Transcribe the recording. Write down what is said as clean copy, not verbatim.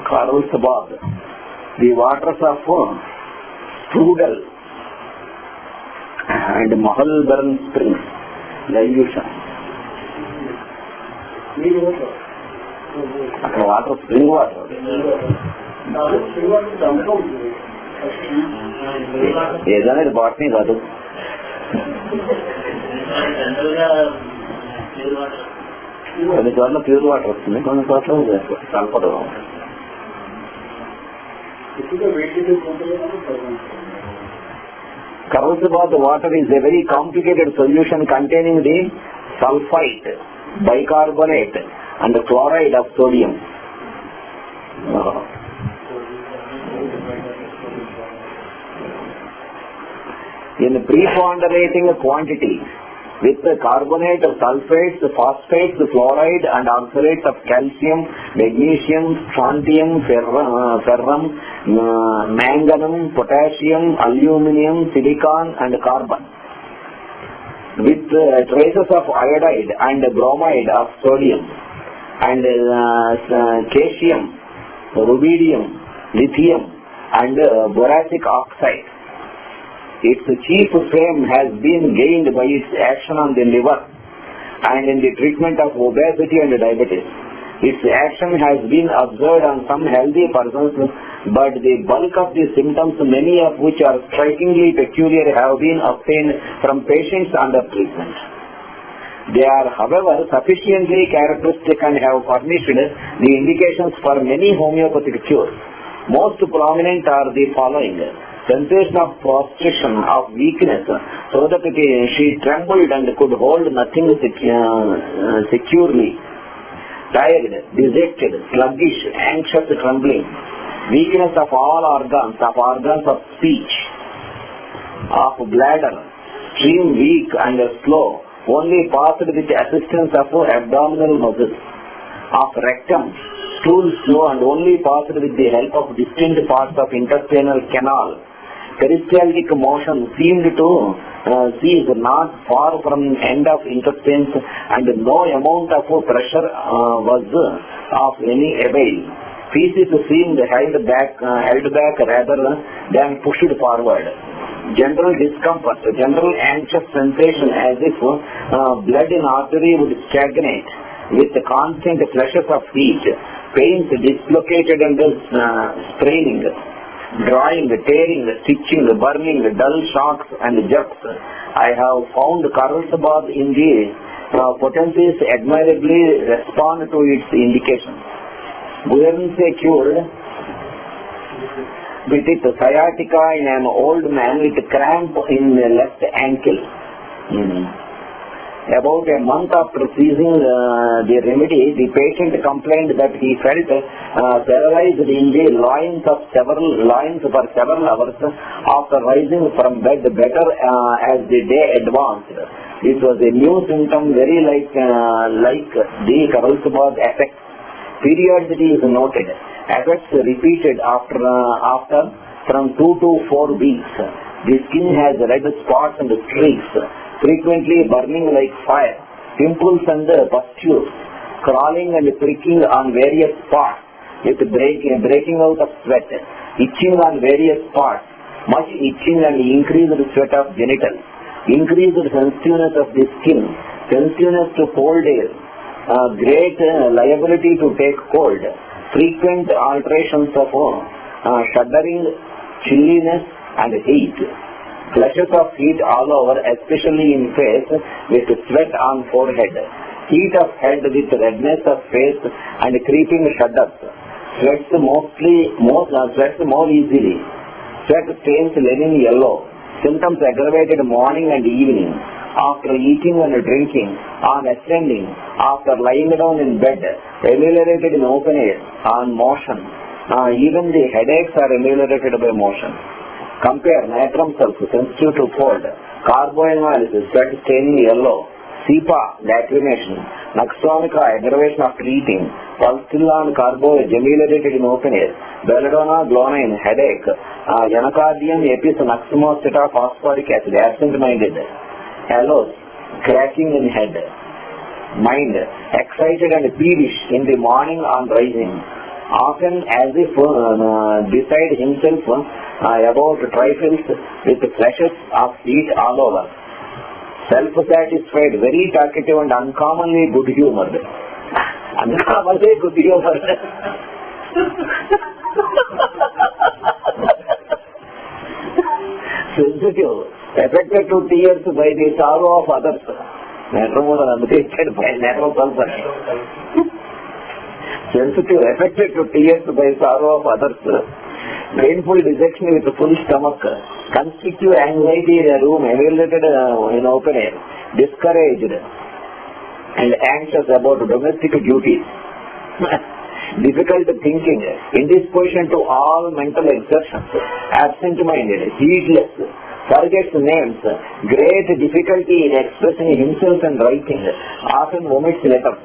Carlsbad, the waters of Strudel and Mahalburn Springs, dilution. Water, spring water. ఏదైనా ఇది botany కాదు. కొన్ని చోట్ల ప్యూర్ వాటర్ వస్తుంది, కొన్ని చోట్ల sulphur. Carlsbad water is a very complicated solution containing the sulfite, bicarbonate and chloride of sodium. In preponderating quantity with the carbonate, sulfates, phosphates, fluoride and oxalates of calcium, magnesium, strontium, ferrum, manganum, potassium, aluminium, silicon and carbon, with traces of iodide and bromide of sodium and caesium, rubidium, lithium and boracic oxide. Its chief fame has been gained by its action on the liver and in the treatment of obesity and diabetes. Its action has been observed on some healthy persons, but the bulk of the symptoms, many of which are strikingly peculiar, have been obtained from patients under treatment. They are, however, sufficiently characteristic and have furnished the indications for many homeopathic cures. Most prominent are the following: sensation of prostration, of weakness, so that she trembled and could hold nothing securely, tired, dejected, sluggish, anxious, trembling, weakness of all organs of speech, of bladder, stream weak and slow, only passed with the assistance of abdominal muscles, of rectum, stool slow and only passed with the help of distinct parts of intestinal canal. Peristaltic motion seemed to cease not far from end of intestines, and no amount of pressure was of any avail. Feces seemed held back rather than pushed forward. General discomfort, general anxious sensation as if blood in artery would stagnate, with constant flashes of heat, pains dislocated and spraining, drawing, tearing, stitching, burning, dull shocks and jerks. I have found Carlsbad in the potencies admirably respond to its indications. E.V.M.Acharya cured with it sciatica in an old man with cramp in the left ankle. About a month after seizing the remedy, the patient complained that he felt paralyzed in the loins for several hours after rising from bed, better as the day advanced. This was a new symptom, very like the Carlsbad effect. Periodicity is noted. Effects repeated after from 2 to 4 weeks. The skin has red spots and streaks, frequently burning like fire, pimples and pustules, crawling and pricking on various spots, with breaking out of sweat, itching on various spots, much itching and increased sweat of genitals, increased sensitiveness of the skin, sensitiveness to cold air, great liability to take cold, frequent alterations of shuddering, chilliness and heat, flashes of heat all over, especially in face, with sweat on forehead, heat of head with redness of face and creeping shudders, sweats more easily, sweat stains linen yellow, symptoms aggravated morning and evening, after eating and drinking, on ascending, after lying down in bed, ameliorated in open air, on motion. Even the headaches are ameliorated by motion. Compare natrum salts, sensitive to cold, carboanalysis, sweat staining yellow, Cepa, lacrimation, Naxomica, aggravation after eating, Pulstillan, carbo, ameliorated in open air, Belladonna, glonine, headache, Anacardium, Apis, Naximosita, phosphoric acid, absent-minded, Aloes, cracking in head, mind, excited and peevish in the morning on rising, often as if beside himself about trifles with flashes of heat all over. Self-satisfied, very talkative and uncommonly good-humored. Uncommonly good-humored. Sensitive, affected to tears by the sorrow of others. Sensitive, affected to tears by sorrow of others. Painful dissection with full stomach. Constrictive anxiety in a room evaluated in open air. Discouraged and anxious about domestic duties. Difficult thinking, indisposition to all mental exertions, absent-minded, heedless, forgets names, great difficulty in expressing himself and writing, often omits letters.